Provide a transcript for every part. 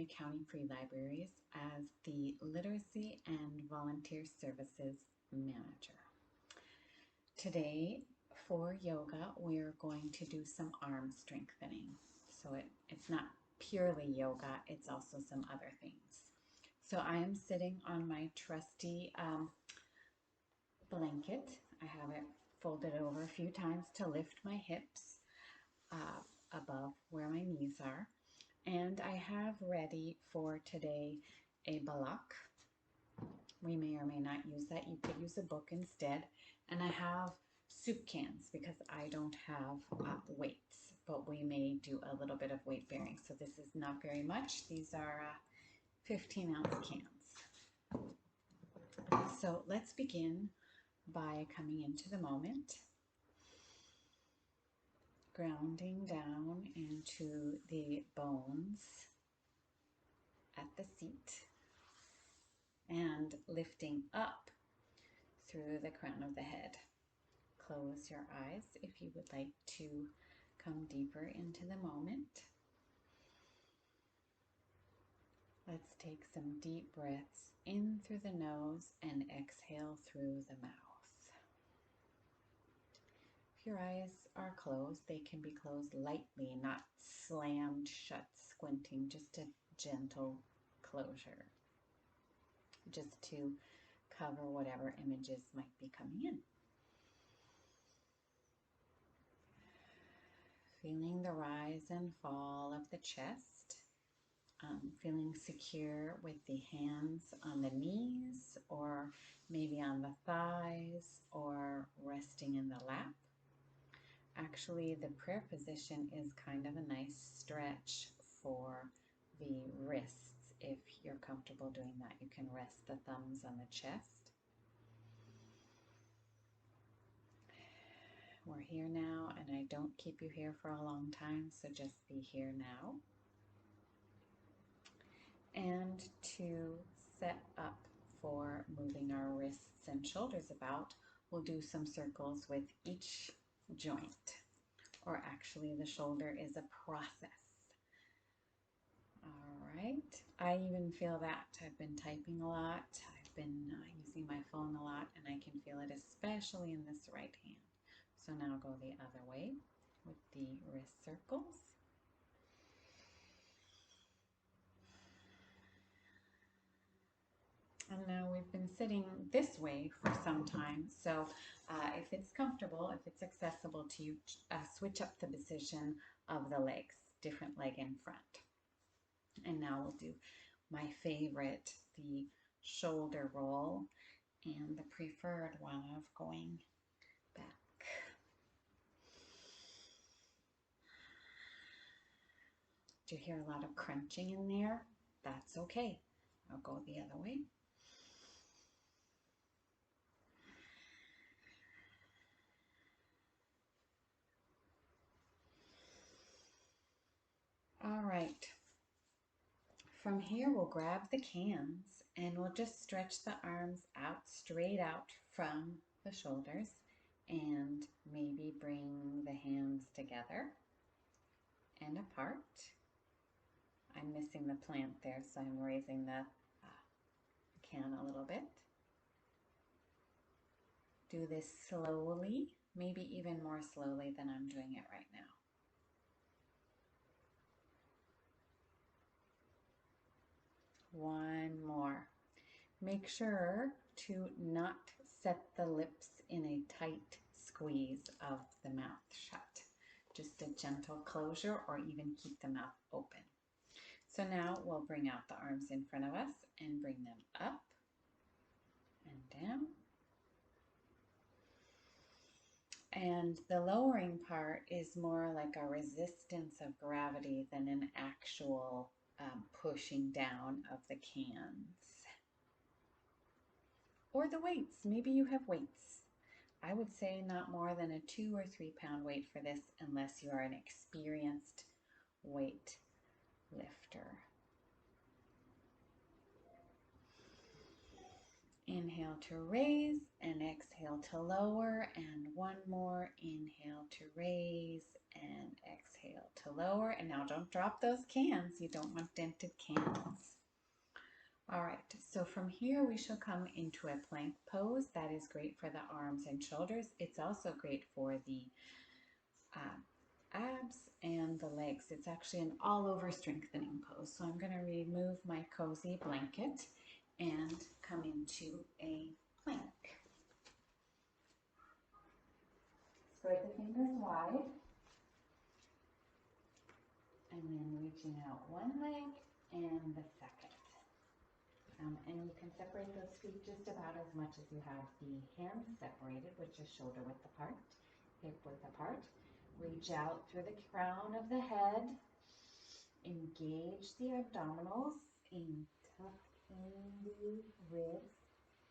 California County Free Libraries as the Literacy and Volunteer Services Manager. Today for yoga, we're going to do some arm strengthening. So it's not purely yoga, it's also some other things. So I am sitting on my trusty blanket. I have it folded over a few times to lift my hips above where my knees are. And I have ready for today a block. We may or may not use that. You could use a book instead. And I have soup cans because I don't have weights, but we may do a little bit of weight bearing. So this is not very much. These are 15-ounce cans. So let's begin by coming into the moment, grounding down into the bones at the seat and lifting up through the crown of the head. Close your eyes if you would like to come deeper into the moment. Let's take some deep breaths in through the nose and exhale through the mouth. If your eyes are closed, they can be closed lightly, not slammed shut, squinting, just a gentle closure, just to cover whatever images might be coming in. Feeling the rise and fall of the chest, feeling secure with the hands on the knees or maybe on the thighs or resting in the lap. Actually, the prayer position is kind of a nice stretch for the wrists. If you're comfortable doing that, you can rest the thumbs on the chest. We're here now, and I don't keep you here for a long time, so just be here now. And to set up for moving our wrists and shoulders about, we'll do some circles with each joint, or actually the shoulder is a process. All right, I even feel that. I've been typing a lot, I've been using my phone a lot, and I can feel it especially in this right hand. So now go the other way with the wrist circles. And now we've been sitting this way for some time, so if it's comfortable, if it's accessible to you, switch up the position of the legs, different leg in front. And now we'll do my favorite, the shoulder roll, and the preferred one of going back. Do you hear a lot of crunching in there? That's okay. I'll go the other way. All right. From here, we'll grab the cans and we'll just stretch the arms out, straight out from the shoulders, and maybe bring the hands together and apart. I'm missing the plant there, so I'm raising the can a little bit. Do this slowly, maybe even more slowly than I'm doing it right now. One more. Make sure to not set the lips in a tight squeeze of the mouth shut. Just a gentle closure, or even keep the mouth open. So now we'll bring out the arms in front of us and bring them up and down. And the lowering part is more like a resistance of gravity than an actual pushing down of the cans. Or the weights. Maybe you have weights. I would say not more than a 2 or 3 pound weight for this, unless you are an experienced weight lifter. Inhale to raise and exhale to lower, and one more. Inhale to raise and exhale to lower. And now don't drop those cans. You don't want dented cans. All right, so from here we shall come into a plank pose. That is great for the arms and shoulders. It's also great for the abs and the legs. It's actually an all-over strengthening pose. So I'm going to remove my cozy blanket and come into a plank. Spread the fingers wide and then reaching out one leg and the second. And you can separate those feet just about as much as you have the hands separated, which is shoulder width apart, hip width apart. Reach out through the crown of the head. Engage the abdominals and tuck in the ribs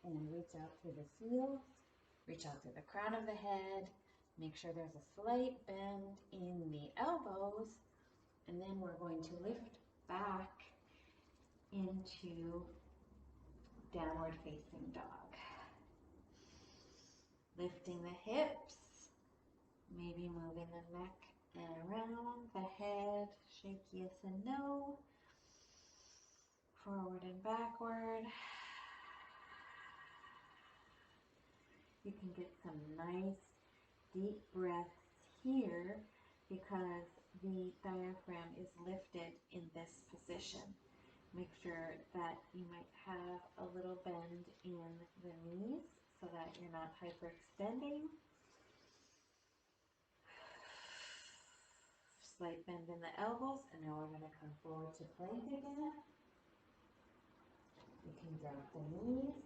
and reach out through the heels. Reach out through the crown of the head. Make sure there's a slight bend in the elbows. And then we're going to lift back into downward facing dog. Lifting the hips, maybe moving the neck and around, the head, shake yes and no, forward and backward. You can get some nice deep breaths here because the diaphragm is lifted in this position. Make sure that you might have a little bend in the knees so that you're not hyperextending. Slight bend in the elbows, and now we're going to come forward to plank again. You can drop the knees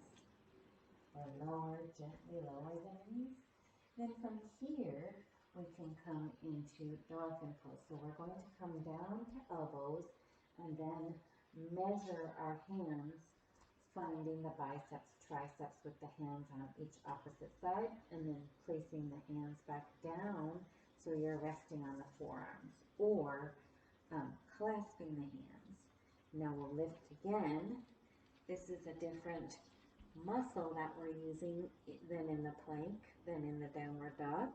or lower, gently lower the knees. Then from here, we can come into dolphin pose. So we're going to come down to elbows and then measure our hands, finding the biceps, triceps with the hands on each opposite side, and then placing the hands back down so you're resting on the forearms, or clasping the hands. Now we'll lift again. This is a different muscle that we're using than in the plank, than in the downward dog.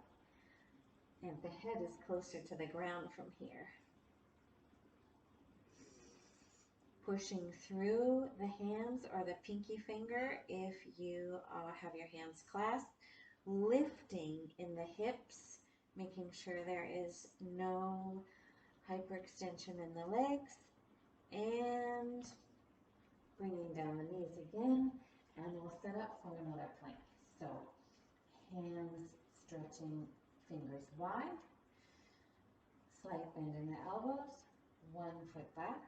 And the head is closer to the ground from here. Pushing through the hands or the pinky finger if you have your hands clasped. Lifting in the hips, making sure there is no hyperextension in the legs. And bringing down the knees again. And we'll set up for another plank. So hands stretching, fingers wide. Slight bend in the elbows. One foot back.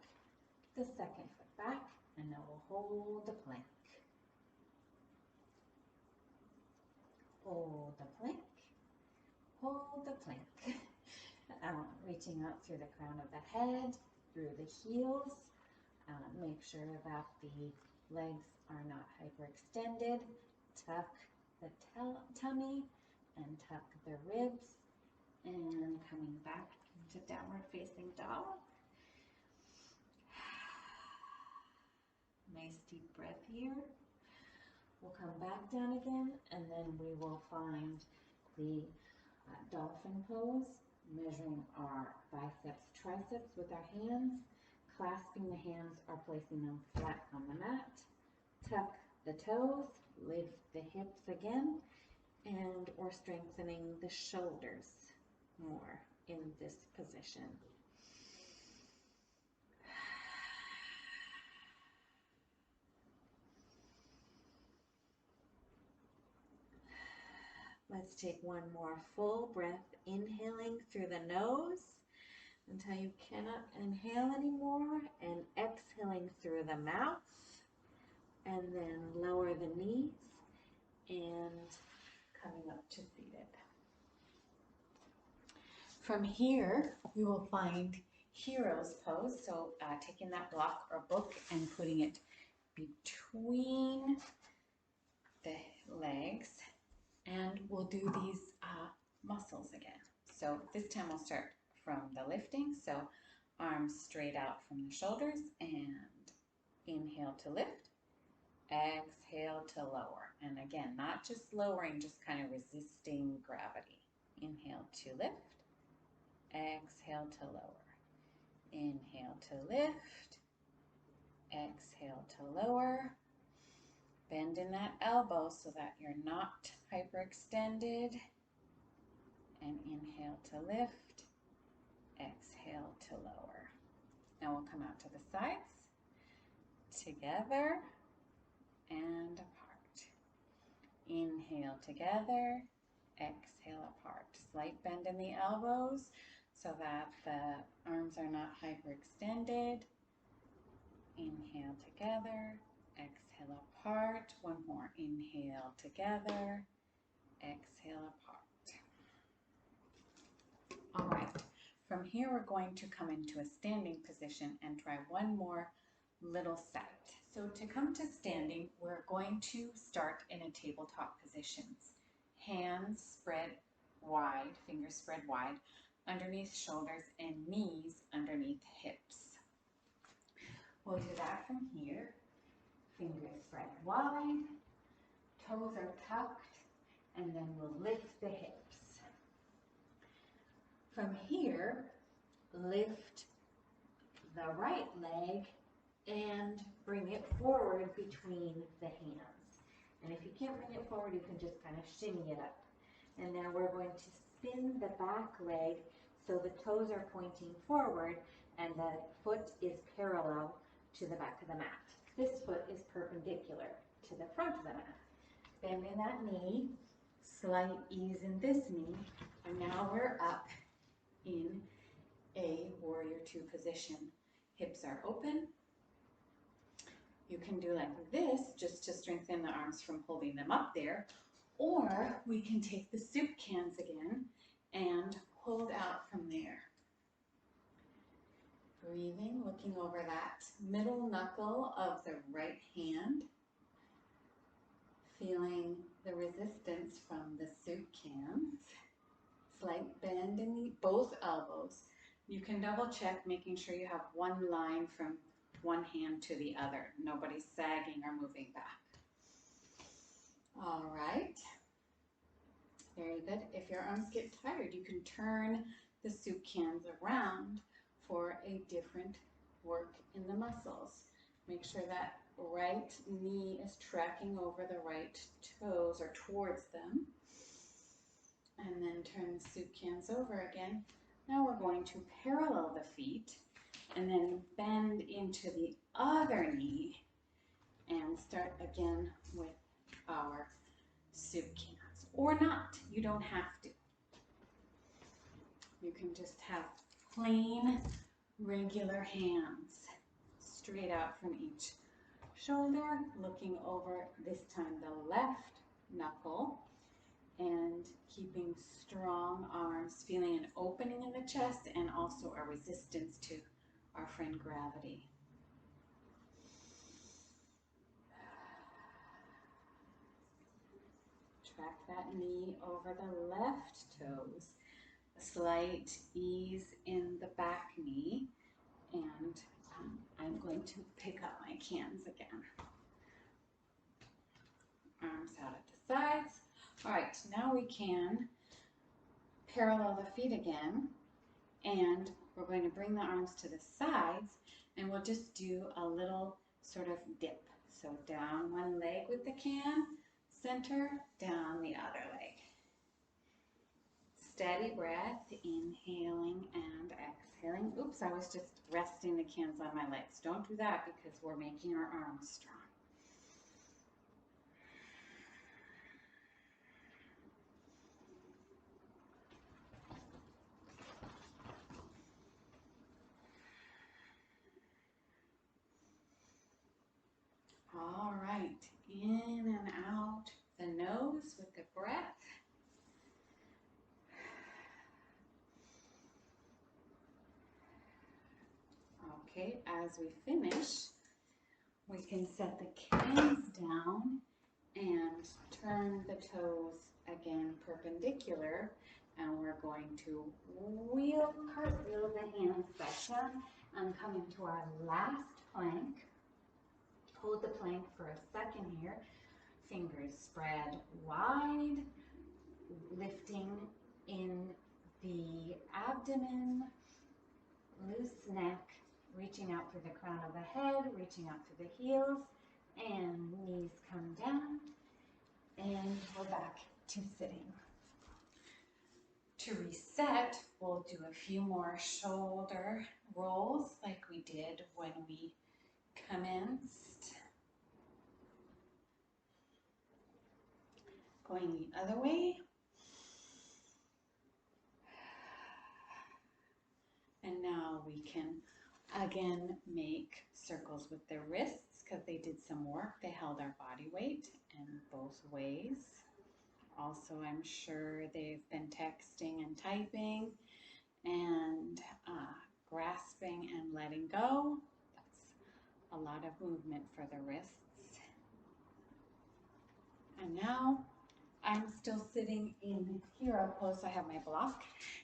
The second foot back, and now we'll hold the plank. Hold the plank. Hold the plank. Reaching out through the crown of the head, through the heels. Make sure that the legs are not hyperextended. Tuck the tummy and tuck the ribs. And coming back into downward facing dog. Nice deep breath here. We'll come back down again, and then we will find the dolphin pose, measuring our biceps, triceps with our hands, clasping the hands or placing them flat on the mat. Tuck the toes, lift the hips again, and we're strengthening the shoulders more in this position. Let's take one more full breath, inhaling through the nose until you cannot inhale anymore, and exhaling through the mouth, and then lower the knees and coming up to seated. From here, we will find hero's pose. So taking that block or book and putting it between the legs. And we'll do these muscles again. So this time we'll start from the lifting. So arms straight out from the shoulders and inhale to lift, exhale to lower. And again, not just lowering, just kind of resisting gravity. Inhale to lift, exhale to lower. Inhale to lift, exhale to lower. Bend in that elbow so that you're not hyperextended. And inhale to lift, exhale to lower. Now we'll come out to the sides, together and apart. Inhale together, exhale apart. Slight bend in the elbows so that the arms are not hyperextended. Inhale together, exhale apart. One more. Inhale together, exhale apart. All right. From here, we're going to come into a standing position and try one more little set. So to come to standing, we're going to start in a tabletop positions. Hands spread wide, fingers spread wide, underneath shoulders and knees underneath hips. We'll do that from here. Fingers spread wide, toes are tucked, and then we'll lift the hips. From here, lift the right leg and bring it forward between the hands. And if you can't bring it forward, you can just kind of shimmy it up. And now we're going to spin the back leg so the toes are pointing forward and the foot is parallel to the back of the mat. This foot is perpendicular to the front of the mat. Bend in that knee, slight ease in this knee, and now we're up in a warrior two position. Hips are open. You can do like this just to strengthen the arms from holding them up there, or we can take the soup cans again and hold out from there. Breathing, looking over that middle knuckle of the right hand, feeling the resistance from the soup cans. Slight bend in both elbows. You can double check, making sure you have one line from one hand to the other. Nobody's sagging or moving back. All right. Very good. If your arms get tired, you can turn the soup cans around for a different work in the muscles. Make sure that right knee is tracking over the right toes or towards them. And then turn the soup cans over again. Now we're going to parallel the feet and then bend into the other knee and start again with our soup cans. Or not, you don't have to. You can just have plain, regular hands straight out from each shoulder, looking over this time the left knuckle, and keeping strong arms, feeling an opening in the chest and also a resistance to our friend gravity. Track that knee over the left toes. A slight ease in the back knee, and I'm going to pick up my cans again. Arms out at the sides. All right, now we can parallel the feet again, and we're going to bring the arms to the sides, and we'll just do a little sort of dip. So down one leg with the can, center, down the other leg. Steady breath, inhaling and exhaling. Oops, I was just resting the cans on my legs. Don't do that because we're making our arms strong. All right, in and out the nose with the breath. Okay, as we finish, we can set the cans down and turn the toes again perpendicular, and we're going to cartwheel the hands back down and come into our last plank. Hold the plank for a second here. Fingers spread wide, lifting in the abdomen, loose neck, reaching out through the crown of the head, reaching out through the heels, and knees come down, and we're back to sitting. To reset, we'll do a few more shoulder rolls like we did when we commenced. Going the other way. And now we can again make circles with the wrists because they did some work. They held our body weight in both ways. Also, I'm sure they've been texting and typing and grasping and letting go. That's a lot of movement for the wrists. And now I'm still sitting in hero pose. I have my block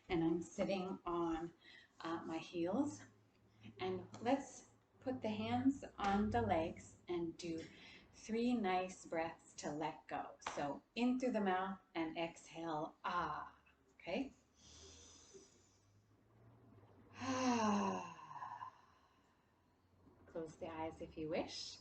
and I'm sitting on my heels. And let's put the hands on the legs and do 3 nice breaths to let go. So in through the mouth and exhale, ah, okay? Close the eyes if you wish.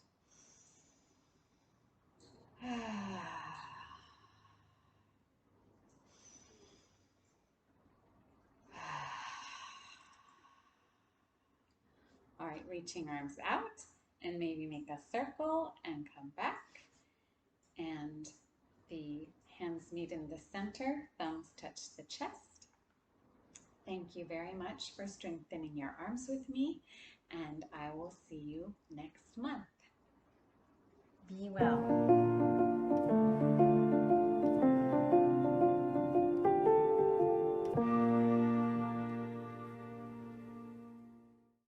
All right, reaching arms out and maybe make a circle and come back. And the hands meet in the center, thumbs touch the chest. Thank you very much for strengthening your arms with me, and I will see you next month. Be well.